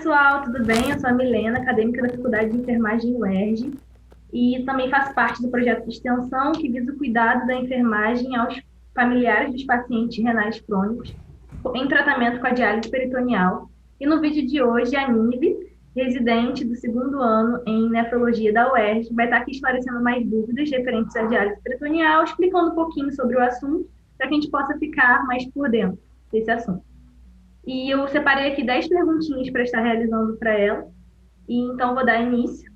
pessoal, tudo bem? Eu sou a Milena, acadêmica da Faculdade de Enfermagem UERJ, e também faço parte do projeto de extensão que visa o cuidado da enfermagem aos familiares dos pacientes renais crônicos em tratamento com a diálise peritoneal. E no vídeo de hoje, a Nive, residente do segundo ano em nefrologia da UERJ, vai estar aqui esclarecendo mais dúvidas referentes à diálise peritoneal, explicando um pouquinho sobre o assunto, para que a gente possa ficar mais por dentro desse assunto. E eu separei aqui 10 perguntinhas para estar realizando para ela, e então vou dar início.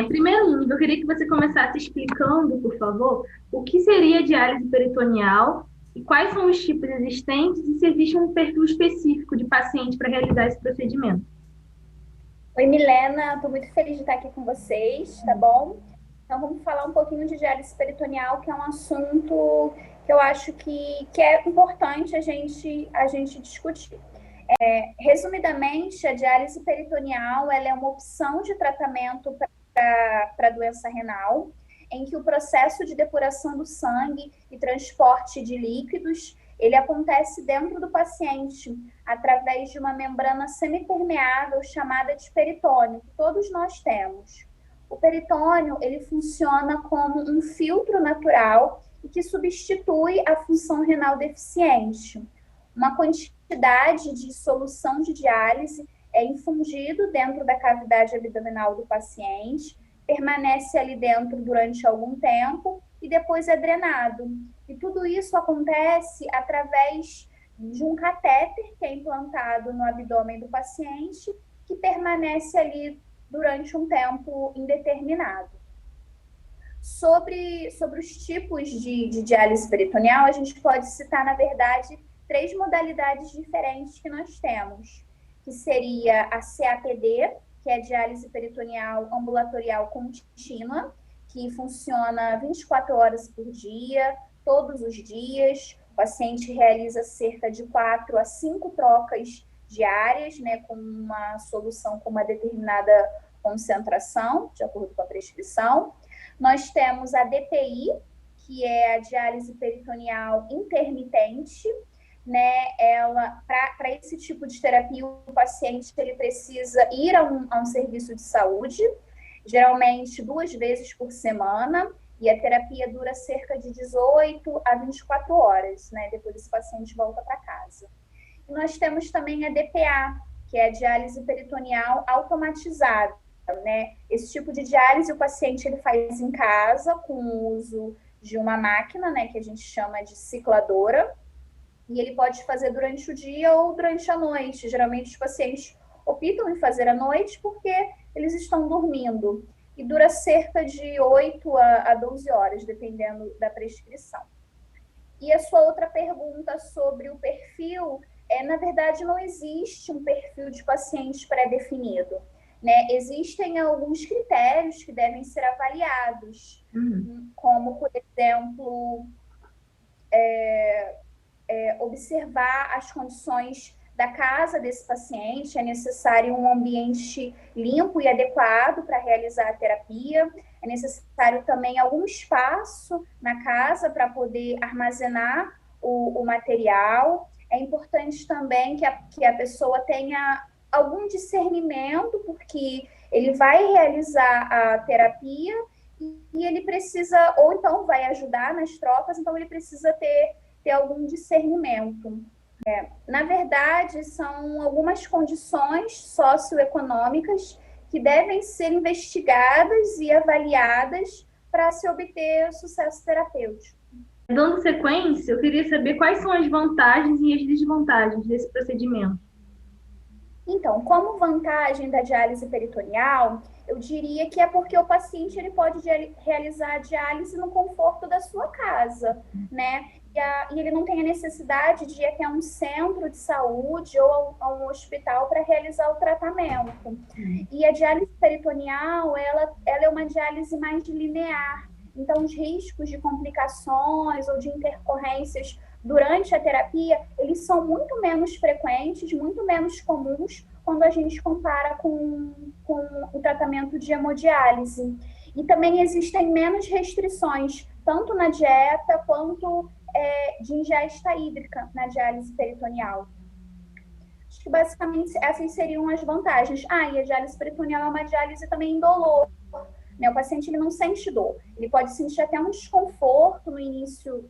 Primeiro, Nive, eu queria que você começasse explicando, por favor, o que seria a diálise peritoneal e quais são os tipos existentes e se existe um perfil específico de paciente para realizar esse procedimento. Oi, Milena, estou muito feliz de estar aqui com vocês, tá bom? Então, vamos falar um pouquinho de diálise peritoneal, que é um assunto que eu acho que é importante a gente discutir. Resumidamente, a diálise peritoneal ela é uma opção de tratamento para doença renal, em que o processo de depuração do sangue e transporte de líquidos ele acontece dentro do paciente através de uma membrana semipermeável chamada de peritônio, que todos nós temos. O peritônio ele funciona como um filtro natural e que substitui a função renal deficiente. Uma quantidade de solução de diálise é infundido dentro da cavidade abdominal do paciente, permanece ali dentro durante algum tempo e depois é drenado. E tudo isso acontece através de um catéter que é implantado no abdômen do paciente, que permanece ali durante um tempo indeterminado. Sobre os tipos de diálise peritoneal, a gente pode citar, na verdade, 3 modalidades diferentes que nós temos, que seria a CAPD, que é a diálise peritoneal ambulatorial contínua, que funciona 24 horas por dia, todos os dias. O paciente realiza cerca de 4 a 5 trocas diárias, né, com uma solução com uma determinada concentração, de acordo com a prescrição. Nós temos a DPI, que é a diálise peritoneal intermitente, né? Ela, para esse tipo de terapia, o paciente ele precisa ir a um serviço de saúde, geralmente 2 vezes por semana, e a terapia dura cerca de 18 a 24 horas, né? Depois esse paciente volta para casa. E nós temos também a DPA, que é a diálise peritoneal automatizada, né? Esse tipo de diálise o paciente ele faz em casa com o uso de uma máquina, né, que a gente chama de cicladora, e ele pode fazer durante o dia ou durante a noite. Geralmente os pacientes optam em fazer à noite porque eles estão dormindo. E dura cerca de 8 a 12 horas, dependendo da prescrição. E a sua outra pergunta sobre o perfil, na verdade não existe um perfil de paciente pré-definido, né? Existem alguns critérios que devem ser avaliados, como, por exemplo, observar as condições da casa desse paciente. É necessário um ambiente limpo e adequado para realizar a terapia. É necessário também algum espaço na casa para poder armazenar o material. É importante também que a pessoa tenha algum discernimento, porque ele vai realizar a terapia e ele precisa, ou então vai ajudar nas trocas, então ele precisa ter algum discernimento. Na verdade, são algumas condições socioeconômicas que devem ser investigadas e avaliadas para se obter sucesso terapêutico. Dando sequência, eu queria saber quais são as vantagens e as desvantagens desse procedimento. Então, como vantagem da diálise peritoneal, eu diria que é porque o paciente ele pode realizar a diálise no conforto da sua casa, né? E ele não tem a necessidade de ir até um centro de saúde ou a um hospital para realizar o tratamento. E a diálise peritoneal, ela é uma diálise mais linear. Então, os riscos de complicações ou de intercorrências durante a terapia, eles são muito menos frequentes, muito menos comuns quando a gente compara com o tratamento de hemodiálise. E também existem menos restrições, tanto na dieta quanto de ingesta hídrica na diálise peritoneal. Acho que basicamente essas seriam as vantagens. E a diálise peritoneal é uma diálise também indolor, né? O paciente ele não sente dor, ele pode sentir até um desconforto no início,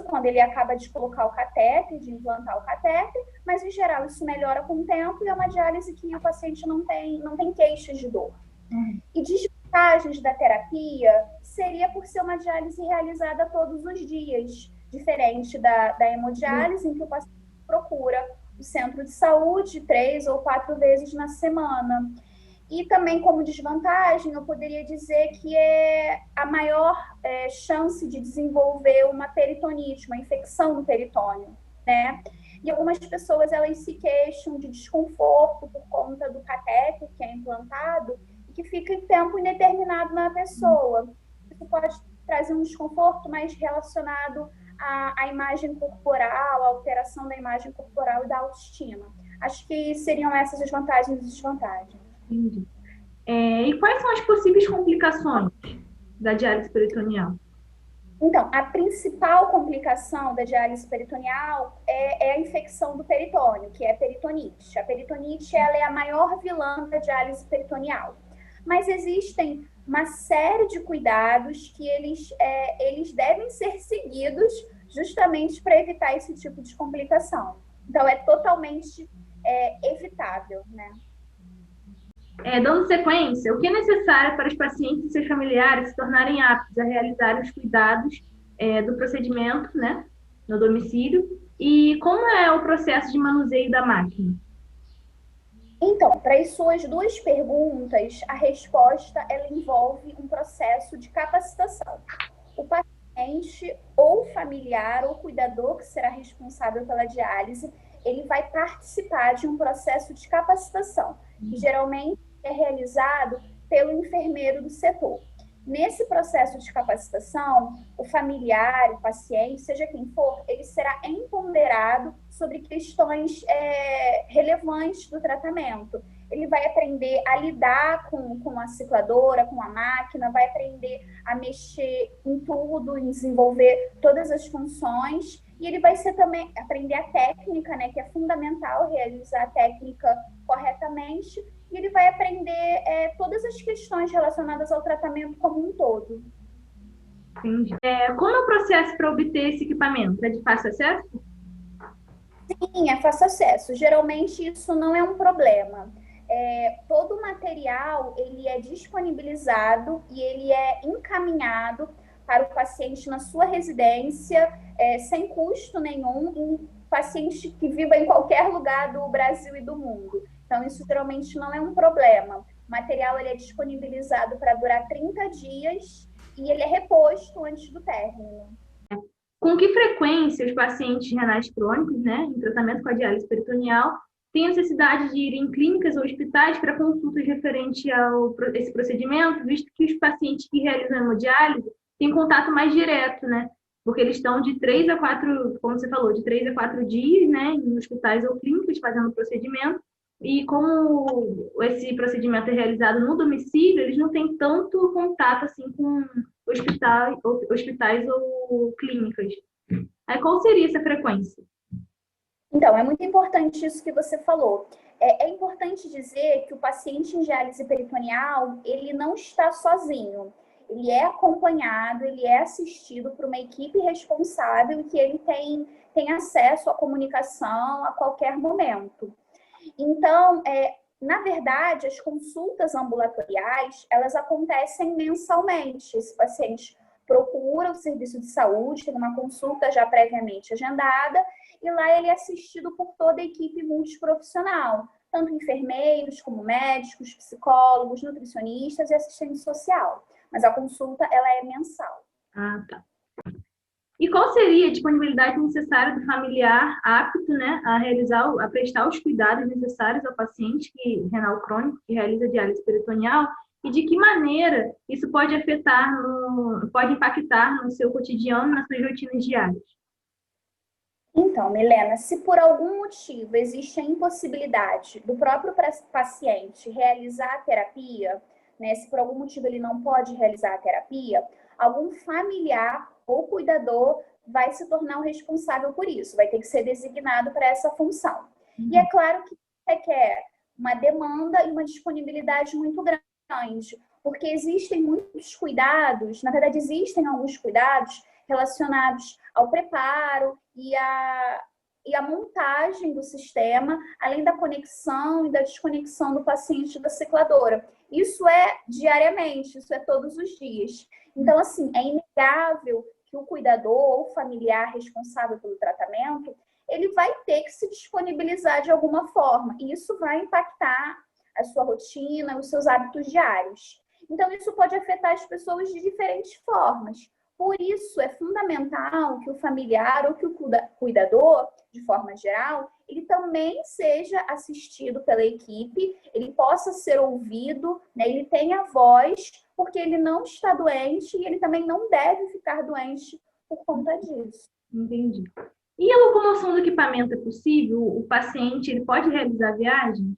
quando ele acaba de colocar o catéter, de implantar o catéter, mas em geral isso melhora com o tempo e é uma diálise que o paciente não tem queixas de dor. E desvantagens da terapia seria por ser uma diálise realizada todos os dias, diferente da hemodiálise, em que o paciente procura o centro de saúde 3 ou 4 vezes na semana. E também, como desvantagem, eu poderia dizer que é a maior chance de desenvolver uma peritonite, uma infecção no peritônio, né? E algumas pessoas, elas se queixam de desconforto por conta do catéter que é implantado e que fica em tempo indeterminado na pessoa. Isso pode trazer um desconforto mais relacionado à imagem corporal, à alteração da imagem corporal e da autoestima. Acho que seriam essas as vantagens e desvantagens. Entendi. E quais são as possíveis complicações da diálise peritoneal? Então, a principal complicação da diálise peritoneal é a infecção do peritônio, que é a peritonite. A peritonite ela é a maior vilã da diálise peritoneal. Mas existem uma série de cuidados que eles devem ser seguidos justamente para evitar esse tipo de complicação. Então, é totalmente evitável, né? Dando sequência, o que é necessário para os pacientes e seus familiares se tornarem aptos a realizar os cuidados do procedimento, né, no domicílio, e como é o processo de manuseio da máquina? Então, para as suas duas perguntas, a resposta ela envolve um processo de capacitação. O paciente ou familiar ou cuidador que será responsável pela diálise, ele vai participar de um processo de capacitação, que geralmente é realizado pelo enfermeiro do setor. Nesse processo de capacitação, o familiar, o paciente, seja quem for, ele será empoderado sobre questões relevantes do tratamento. Ele vai aprender a lidar com a cicladora, com a máquina, vai aprender a mexer em tudo, em desenvolver todas as funções. E ele vai também aprender a técnica, né, que é fundamental realizar a técnica corretamente. E ele vai aprender todas as questões relacionadas ao tratamento como um todo. Entendi. Como é o processo para obter esse equipamento? É de fácil acesso? Sim, é fácil acesso. Geralmente isso não é um problema. Todo o material ele é disponibilizado e ele é encaminhado para o paciente na sua residência, sem custo nenhum, em paciente que viva em qualquer lugar do Brasil e do mundo. Então, isso geralmente não é um problema. O material ele é disponibilizado para durar 30 dias e ele é reposto antes do término. Com que frequência os pacientes renais crônicos, né, em tratamento com a diálise peritoneal, têm necessidade de ir em clínicas ou hospitais para consultas referentes a esse procedimento, visto que os pacientes que realizam a hemodiálise têm contato mais direto, né? Porque eles estão de 3 a 4, como você falou, de 3 a 4 dias, né, em hospitais ou clínicas fazendo o procedimento. E como esse procedimento é realizado no domicílio, eles não têm tanto contato assim com hospitais ou clínicas. Aí qual seria essa frequência? Então, é muito importante isso que você falou. É importante dizer que o paciente em diálise peritoneal, ele não está sozinho. Ele é acompanhado, ele é assistido por uma equipe responsável e que ele tem acesso à comunicação a qualquer momento. Então, na verdade, as consultas ambulatoriais, elas acontecem mensalmente. Esse paciente procura o serviço de saúde, tem uma consulta já previamente agendada, e lá ele é assistido por toda a equipe multiprofissional, tanto enfermeiros como médicos, psicólogos, nutricionistas e assistente social. Mas a consulta, ela é mensal. Ah, tá. E qual seria a disponibilidade necessária do familiar apto, né, a prestar os cuidados necessários ao paciente renal crônico que realiza diálise peritoneal e de que maneira isso pode impactar no seu cotidiano, nas suas rotinas diárias? Então, Milena, se por algum motivo existe a impossibilidade do próprio paciente realizar a terapia, né, se por algum motivo ele não pode realizar a terapia, algum familiar ou cuidador vai se tornar o responsável por isso, vai ter que ser designado para essa função. E é claro que requer uma demanda e uma disponibilidade muito grande, porque existem muitos cuidados, na verdade existem alguns cuidados relacionados ao preparo e a montagem do sistema, além da conexão e da desconexão do paciente da cicladora. Isso é diariamente, isso é todos os dias. Então, assim, é inegável que o cuidador ou familiar responsável pelo tratamento, ele vai ter que se disponibilizar de alguma forma. E isso vai impactar a sua rotina, os seus hábitos diários. Então, isso pode afetar as pessoas de diferentes formas. Por isso, é fundamental que o familiar ou que o cuidador, de forma geral, ele também seja assistido pela equipe, ele possa ser ouvido, né? Ele tenha voz, porque ele não está doente e ele também não deve ficar doente por conta disso. Entendi. E a locomoção do equipamento é possível? O paciente ele pode realizar viagens?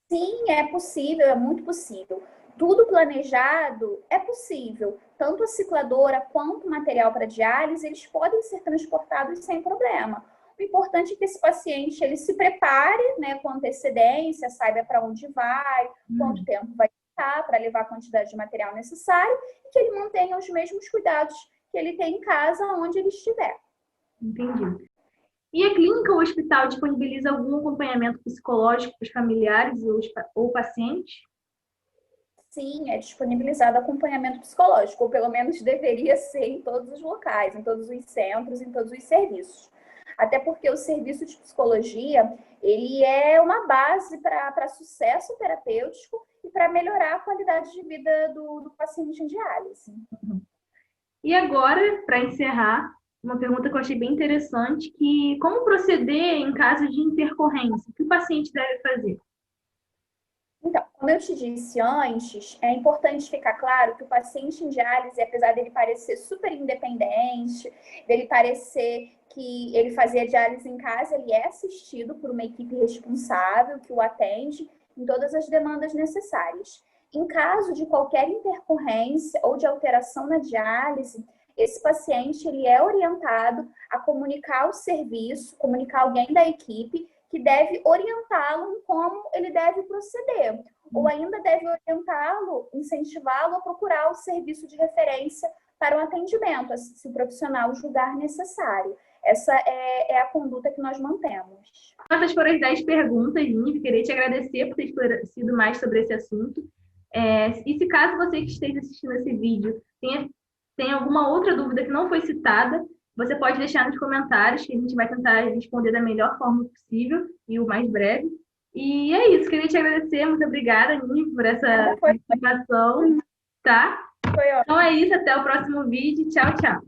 Sim, é possível, é muito possível. Tudo planejado é possível. Tanto a cicladora quanto o material para diálise, eles podem ser transportados sem problema. O importante é que esse paciente ele se prepare, né, com antecedência, saiba para onde vai, quanto tempo vai ficar para levar a quantidade de material necessário e que ele mantenha os mesmos cuidados que ele tem em casa, onde ele estiver. Entendi. E a clínica ou o hospital disponibiliza algum acompanhamento psicológico para os familiares ou pacientes? Sim, é disponibilizado acompanhamento psicológico, ou pelo menos deveria ser em todos os locais, em todos os centros, em todos os serviços. Até porque o serviço de psicologia, ele é uma base para sucesso terapêutico e para melhorar a qualidade de vida do paciente em diálise. E agora, para encerrar, uma pergunta que eu achei bem interessante, que como proceder em caso de intercorrência? O que o paciente deve fazer? Então, como eu te disse antes, é importante ficar claro que o paciente em diálise, apesar dele parecer super independente, dele parecer que ele fazia diálise em casa, ele é assistido por uma equipe responsável que o atende em todas as demandas necessárias. Em caso de qualquer intercorrência ou de alteração na diálise, esse paciente ele é orientado a comunicar o serviço, comunicar alguém da equipe que deve orientá-lo em como ele deve proceder, ou ainda deve orientá-lo, incentivá-lo a procurar o serviço de referência para o atendimento, se o profissional julgar necessário. Essa é a conduta que nós mantemos. Essas foram as 10 perguntas, Nive. Queria te agradecer por ter esclarecido mais sobre esse assunto. E se caso você que esteja assistindo esse vídeo tem alguma outra dúvida que não foi citada, você pode deixar nos comentários, que a gente vai tentar responder da melhor forma possível e o mais breve. E é isso, queria te agradecer. Muito obrigada, Nive, por essa participação. Tá? Foi ótimo. Então é isso, até o próximo vídeo. Tchau, tchau.